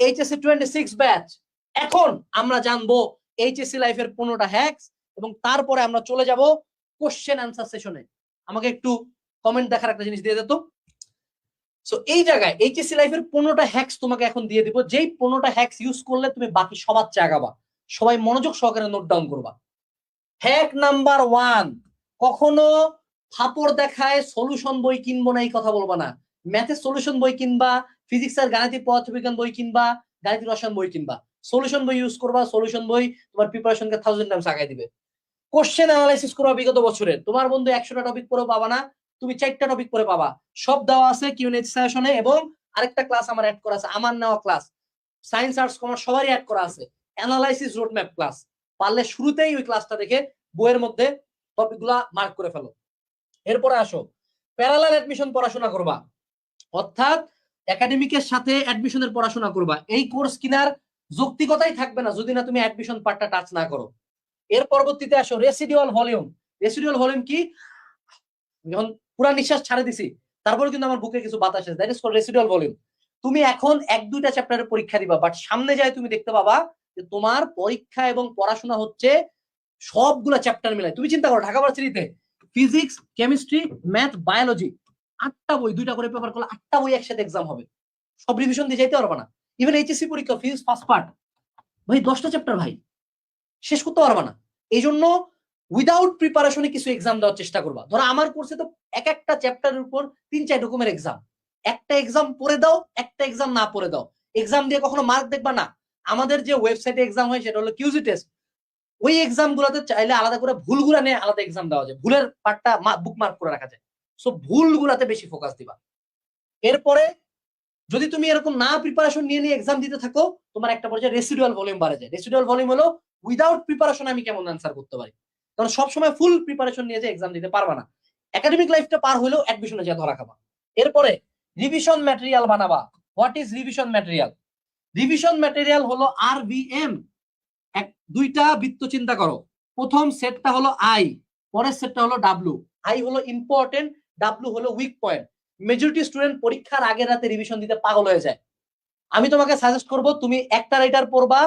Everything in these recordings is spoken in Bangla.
HSC 26 batch. এখন আমরা জানবো এইচএসসি লাইফের 15টা হ্যাকস এবং তারপরে আমরা চলে যাব কোশ্চেন আনসার সেশনে। আমাকে একটু কমেন্ট দেখার একটা জিনিস দিয়ে দিত। সো এই জায়গায় এইচএসসি লাইফের 15টা হ্যাকস তোমাকে এখন দিয়ে দিব, যেই 15টা হ্যাকস ইউজ করলে তুমি বাকি সবার চেয়ে আগাবা। সবাই মনোযোগ সহকারে নোট ডাউন করবা। হ্যাক নাম্বার 1, কখনো ফাপড় দেখায় সলিউশন বই কিনবো না এই কথা বলবা না। ম্যাথের সলিউশন বই কিনবা, ফিজিক্স আর গাণিতিক পদার্থবিজ্ঞান বই কিনবা, গাণিতিক রসায়ন বই কিনবা, সলিউশন বই ইউজ করবা। সলিউশন বই তোমার প্রিপারেশনকে 1000 টাইমস আগায় দিবে। কোশ্চেন অ্যানালাইসিস করবা বিগত বছরের। তোমার বন্ধু 100টা টপিক পড়েও পাবা না, তুমি 4টা টপিক পড়ে পাবা। সব দেওয়া আছে কিউএনএ সেশনে। এবং আরেকটা ক্লাস আমার অ্যাড করা আছে, আমার নেওয়া ক্লাস, সায়েন্স আর্টস কমার্স সবারই অ্যাড করা আছে, অ্যানালাইসিস রোডম্যাপ ক্লাস। পারলে শুরুতেই ওই ক্লাসটা দেখে বইয়ের মধ্যে টপিকগুলা মার্ক করে ফেলো। এরপরে আসো, প্যারালাল অ্যাডমিশন পড়াশোনা করবা, অর্থাৎ একাডেমিকের সাথে অ্যাডমিশনের পড়াশোনা করবা। এই কোর্স কিনার যৌক্তিকতাই থাকবে না যদি না তুমি অ্যাডমিশন পার্টটা টাচ না করো। এর পরবর্তীতে আসো রেসিডুয়াল ভলিউম। রেসিডুয়াল ভলিউম কি? যখন পুরা নিঃশ্বাস ছাড়ে দিছি তারপরে কিন্তু আমার বুকে কিছু বাতাস আছে, that is called residual volume. তুমি এখন 1-2টা চ্যাপ্টারের পরীক্ষা দিবা, বাট সামনে যায় তুমি দেখতে পাবা যে তোমার পরীক্ষা এবং পড়াশোনা হচ্ছে সবগুলা চ্যাপ্টার মিলাই। তুমি চিন্তা করো, ঢাকা ভার্সিটিতে ফিজিক্স, কেমিস্ট্রি, ম্যাথ, বায়োলজি 8টা বই, 2টা করে পেপার করলে 8টা বই একসাথে এক্সাম হবে। সব রিভিশন দিয়ে যাইতে পারবা না। ইভেন এইচএসসি পরীক্ষা ফিজিক্স ফার্স্ট পার্ট ভাই 10টা চ্যাপ্টার ভাই, শেষ করতে পারবা না। এই জন্য উইদাউট প্রিপারেশনে কিছু এক্সাম দেওয়ার চেষ্টা করবা। ধরো আমার কোর্সে তো একটা চ্যাপ্টারের উপর 3-4 রকমের এক্সাম। একটা এক্সাম পড়ে দাও, একটা এক্সাম না পড়ে দাও। এক্সাম দিয়ে কখনো মার্ক দেখবা না। আমাদের যে ওয়েবসাইটে এক্সাম হয় সেটা হলো কিউজি টেস্ট। ওই এক্সাম গুলাতে চাইলে আলাদা করে ভুলগুলা নিয়ে আলাদা এক্সাম দেওয়া যায়, ভুলের পার্টটা বুক মার্ক করে রাখা যায়। সো ভুলগুলাতে বেশি ফোকাস দিবা। এরপরে যদি তুমি এরকম না প্রিপারেশন নিয়ে নিয়ে এক্সাম দিতে থাকো, তোমার একটা পর্যায়ে রেসিডুয়াল ভলিউম বাড়ে যায়। রেসিডুয়াল ভলিউম হলো উইদাউট প্রিপারেশন আমি কেমন অ্যান্সার করতে পারি। কারণ সবসময় ফুল প্রিপারেশন নিয়ে যে এক্সাম দিতে পারবা না। একাডেমিক লাইফটা পার হলেও অ্যাডমিশনে যা ধরা খাবা। এরপরে রিভিশন ম্যাটেরিয়াল বানাবা। What is revision material? Revision material হলো RVM। 2টা বৃত্ত চিন্তা করো। প্রথম সেটটা হলো আই, পরের সেটটা হলো ডাব্লু। আই হলো ইম্পর্টেন্ট, ডাব্লু হলো উইক পয়েন্ট। মেজরিটি স্টুডেন্ট পরীক্ষার আগের রাতে রিভিশন দিতে পাগল হয়ে যায়। আমি তোমাকে সাজেস্ট করব তুমি একটা রাইটার পড়বা,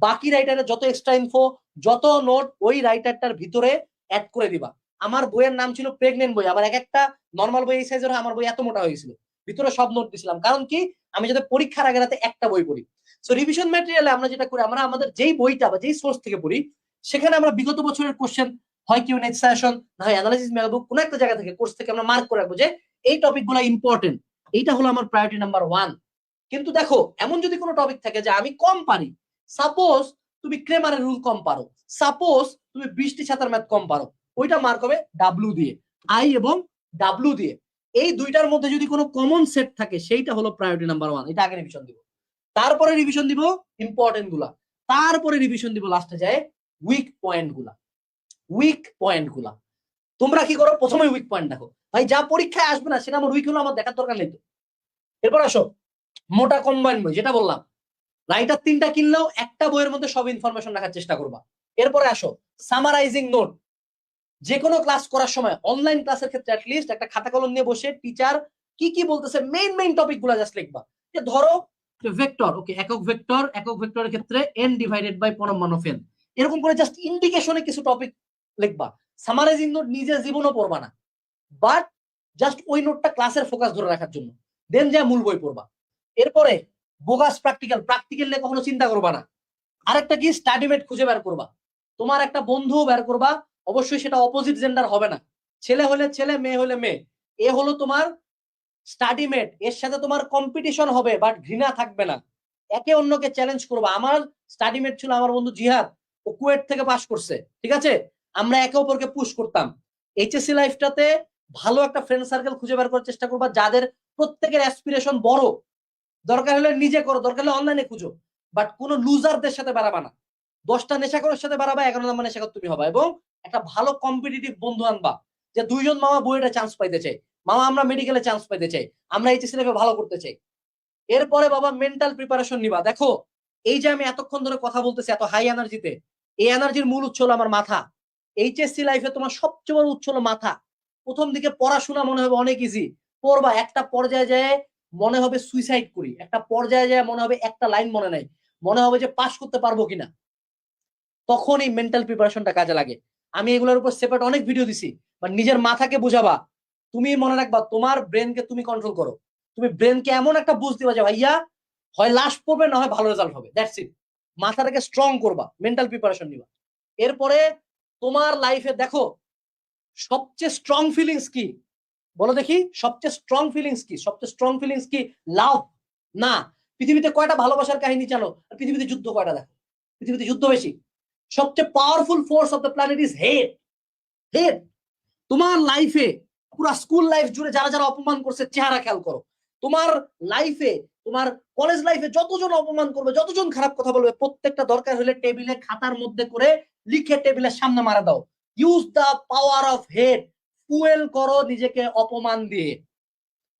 বাকি রাইটারের যত এক্সট্রা ইনফো, যত নোট ওই রাইটারটার ভিতরে অ্যাড করে দিবা। আমার বইয়ের নাম ছিল প্রেগনেন্ট বই। আমার একটা নর্মাল বই এই সাইজের হয়, আমার বই এত মোটা হয়েছিল, ভিতরে সব নোট দিছিলাম। কারণ কি, আমি যাতে পরীক্ষার আগের রাতে একটা বই পড়ি। সো রিভিশন ম্যাটেরিয়ালে আমরা যেটা করি, আমরা আমাদের যেই বইটা বা যেই সোর্স থেকে পড়ি সেখানে আমরা বিগত বছরের কোশ্চেন হয় কিউএনএ সেশন না হয় অ্যানালাইসিস মেলবুক, কোন একটা জায়গা থেকে কোর্স থেকে আমরা মার্ক করে রাখবো যে এই টপিকগুলো ইম্পর্টেন্ট। এইটা হলো আমার প্রায়োরিটি নাম্বার 1। কিন্তু দেখো, এমন যদি কোনো টপিক থাকে যে আমি কম পারি, সাপোজ তুমি ক্রেমারের রুল কম পারো, সাপোজ তুমি বৃষ্টি ছাতার ম্যাথ কম পারো, ওইটা মার্ক হবে ডাব্লু দিয়ে, আই এবং ডাব্লু দিয়ে। এই দুইটার মধ্যে যদি কোনো কমন সেট থাকে সেইটা হলো প্রায়োরিটি নাম্বার 1। এটা আগে রিভিশন দিব, তারপরে রিভিশন দিব ইম্পর্টেন্ট গুলা, তারপরে রিভিশন দিব লাস্টে যায় উইক পয়েন্ট গুলা। উইক পয়েন্ট গুলা তোমরা কি করো, প্রথমে উইক পয়েন্ট দেখো। ভাই যা পরীক্ষায় আসবে না সেটা আমার উইক হলো, আমার দেখার দরকার নেই তো। এরপর আসো মোটা কম্বাইন বই, যেটা বললাম রাইটার 3টা কিনলেও একটা বইয়ের মধ্যে সব ইনফরমেশন রাখার চেষ্টা করবা। এরপরে আসো সামারাইজিং নোট। যে কোনো ক্লাস করার সময়, অনলাইন ক্লাসের ক্ষেত্রে অ্যাটলিস্ট একটা খাতা কলম নিয়ে বসে টিচার কি কি বলতেছে মেইন টপিক গুলা জাস্ট লিখবা। যে ধরো ভেক্টর, ওকে, একক ভেক্টরের ক্ষেত্রে n ডিভাইডেড বাই পরমাণু ফেন, এরকম করে জাস্ট ইন্ডিকেশনে কিছু টপিক লিখবা। সামারাইজিং নোট নিজের জীবনও পড়বা না, বাট জাস্ট ওই নোটটা ক্লাসের ফোকাস ধরে রাখার জন্য, দেন যা মূল বই পড়বা। এরপরে বোগাস প্র্যাকটিক্যাল নিয়ে কখনো চিন্তা করবা না। আরেকটা কি, স্টাডিমেট খুঁজে বের করবা। তোমার একটা বন্ধু বের করবা, অবশ্যই সেটা অপোজিট জেন্ডার হবে না, ছেলে হলে ছেলে, মেয়ে হলে মেয়ে। এ হলো তোমার স্টাডিমেট, এর সাথে তোমার কম্পিটিশন হবে বাট ঘৃণা থাকবে না, একে অন্যকে চ্যালেঞ্জ করবা। আমার স্টাডিমেট ছিল আমার বন্ধু জিহাদ, ও কুয়েট থেকে পাস করছে, ঠিক আছে, আমরা একে অপরকে পুশ করতাম। এইচএসসি লাইফটাতে ভালো একটা ফ্রেন্ড সার্কেল খুঁজে বের করার চেষ্টা করবা, যাদের প্রত্যেকের অ্যাসপিরেশন বড়। দরকার হলে নিজে করো, দরকার হলে অনলাইনে খুঁজো, বাট কোনো লুজারদের সাথে বেড়াবা না। 10টা নেশাখোরের সাথে বেড়াবা, 11 নম্বর নেশাখোর তুমি হবা। এবং একটা ভালো কম্পিটিটিভ বন্ধু আনবা, যে 2জন মামা বইটা চান্স পাইতে চাই, মামা আমরা মেডিকেলে চান্স পাইতে চাই, আমরা এইচএসসি লাইফে ভালো করতে চাই। এরপরে বাবা মেন্টাল প্রিপারেশন নিবা। দেখো, এই যে আমি এতক্ষণ ধরে কথা বলতেছি এত হাই এনার্জিতে, এই এনার্জির মূল উৎস হলো আমার মাথা। এইচএসসি লাইফে তোমার সবচেয়ে বড় উৎস হলো মাথা। প্রথম দিকে পড়াশোনা মনে হবে অনেক ইজি, পড়বা, একটা পর্যায়ে যায় মনে হবে সুইসাইড করি, একটা পর্যায়ে যায় মনে হবে একটা লাইন মনে নাই, মনে হবে যে পাস করতে পারবো কিনা, তখন এই মেন্টাল প্রিপারেশনটা কাজে লাগে। আমি এগুলোর উপর সেপারেট অনেক ভিডিও দিছি, বাট নিজের মাথাকে বোঝাবা, তুমি মনে রাখবা তোমার ব্রেনকে তুমি কন্ট্রোল করো, তুমি ব্রেনকে এমন একটা বুঝ দিবা যে ভাইয়া হয় লাস্ট পড়বে না হয় ভালো রেজাল্ট হবে, দ্যাটস ইট। মাথাটাকে স্ট্রং করবা, মেন্টাল প্রিপারেশন নিবা। এরপরে তোমার লাইফে দেখো সবচেয়ে স্ট্রং ফিলিংস কি, বলো দেখি, সবচেয়ে স্ট্রং ফিলিংস কি? সবচেয়ে স্ট্রং ফিলিংস কি? লাভ না। পৃথিবীতে কয়টা ভালোবাসার কাহিনী জানো? আর পৃথিবীতে যুদ্ধ কয়টা দেখো? পৃথিবীতে যুদ্ধ বেশি। সবচেয়ে powerful force of the planet is hate. Hate. তোমার লাইফে পুরো স্কুল লাইফ জুড়ে যারা যারা অপমান করছে চেহারা খেয়াল করো। তোমার লাইফে, তোমার কলেজ লাইফে যতজন অপমান করবে, যতজন খারাপ কথা বলবে, প্রত্যেকটা দরকার হলে টেবিলে খাতার মধ্যে করে লিখে টেবিলের সামনে মারা দাও। Use the power of hate, fuel করো নিজেকে অপমান দিয়ে।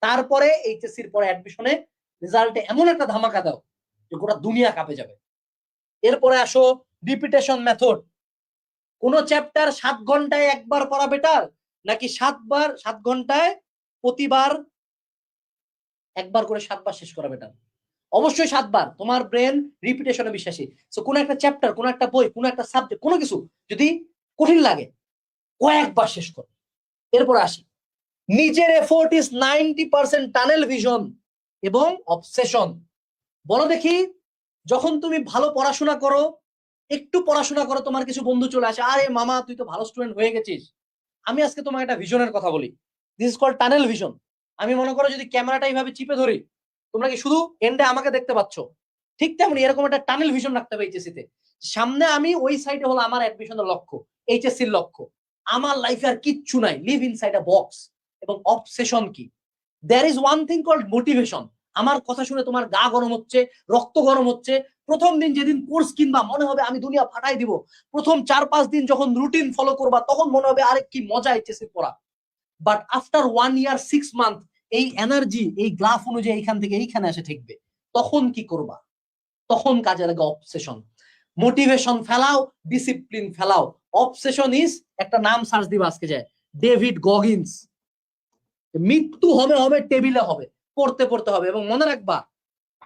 তারপরে এইচএসসির পরে অ্যাডমিশনে রেজাল্টে এমন একটা ধামাকা দাও যে গোটা দুনিয়া কাঁপে যাবে। এরপরে আসো রিপিটেশন মেথড। কোন চ্যাপ্টার 7 ঘন্টায় একবার পড়া বেটার, নাকি 7 ঘন্টায় প্রতিবার একবার করে 7 বার শেষ করা বেটার? অবশ্যই 7 বার। তোমার ব্রেন রিপিটেশনে বিশ্বাসী। সো কোন একটা চ্যাপ্টার, কোন একটা বই, কোন একটা সাবজেক্ট, কোনো কিছু যদি কঠিন লাগে কয়েকবার শেষ করো। এরপর আসি, নিজের এফোর্ট ইজ 90% টানেল ভিশন এবং অবসেশন। বলো দেখি, যখন তুমি ভালো পড়াশোনা করো, একটু পড়াশোনা করো, তোমার কিছু বন্ধু চলে আসে, আরে মামা তুই তো ভালো স্টুডেন্ট হয়ে গেছিস। আমি আজকে তোমাকে একটা ভিশনের কথা বলি, this is called tunnel vision. আমি মনে করো যদি ক্যামেরাটা এইভাবে চিপে ধরি, তোমরা কি শুধু এন্ডে আমাকে দেখতে পাচ্ছ? ঠিক তেমনি এরকম একটা টানেল ভিশন রাখতে হবে এইচএসসি তে। সামনে আমি, ওই সাইডে হলো আমার অ্যাডমিশনের লক্ষ্য, এইচএসসির লক্ষ্য। আমার লাইফে আর কিচ্ছু নাই, লিভ ইনসাইড আ বক্স। এবং অবসেশন কি? There is one thing called motivation. আমার কথা শুনে তোমার গা গরম হচ্ছে, রক্ত গরম হচ্ছে। প্রথম দিন যেদিন কোর্স কিনবা মনে হবে আমি দুনিয়া ফাটাই দিব। প্রথম 4-5 দিন যখন রুটিন ফলো করবা তখন মনে হবে আরে কি মজা এইচএসসি পড়া। বাট আফটার 1 ইয়ার 6 মান্থ এই এনার্জি, এই গ্রাফ অনুযায়ী এইখান থেকে এইখানে এসে ঠেকবে। তখন কি করবা? তখন কাজে লাগে অবসেশন। মোটিভেশন ফেলাও, ডিসিপ্লিন ফেলাও। অবসেশন ইজ, একটা নাম সার্চ দিবা আজকে যায়, ডেভিড গগিন্স। মৃত্যু হবে হবে টেবিলে হবে, পড়তে পড়তে হবে। এবং মনে রাখবা,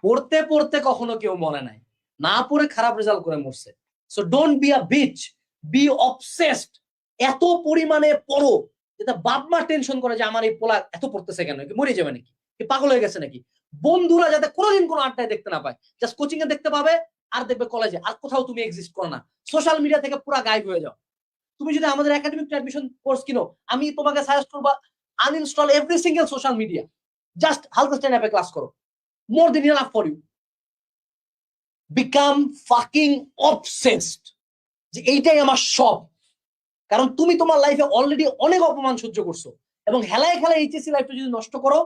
পড়তে পড়তে কখনো কেউ মনে নাই, না পড়ে খারাপ রেজাল্ট করে মরছে। So don't be a bitch, be obsessed. এত পরিমাণে পড়ো যেটা বাপ মা টেনশন করে যে আমার এই পোলা এত পড়তেছে কেন, কি মরে যাবে নাকি, কি পাগল হয়ে গেছে নাকি। বন্ধুরা যাতে কোনোদিন কোনো আড্ডায় দেখতে না পায়, জাস্ট কোচিং এ দেখতে পাবে, আর দেখবে কলেজে, আর কোথাও তুমি এক্সিস্ট করো না। সোশ্যাল মিডিয়া থেকে পুরো গায়েব হয়ে যাও। তুমি যদি আমাদের একাডেমিক অ্যাডমিশন কোর্স কিনো, আমি তোমাকে সাজেস্ট করবো uninstall every single social media, just হালকা স্ট্যান্ড অ্যাপে ক্লাস করো, more than enough for you. Become fucking obsessed, যে এইটাই আমার সব। কারণ তুমি তোমার লাইফে অলরেডি অনেক অপমান সহ্য করছো, এবং হেলায় খেলায় এইচএসসি লাইফটা যদি নষ্ট করো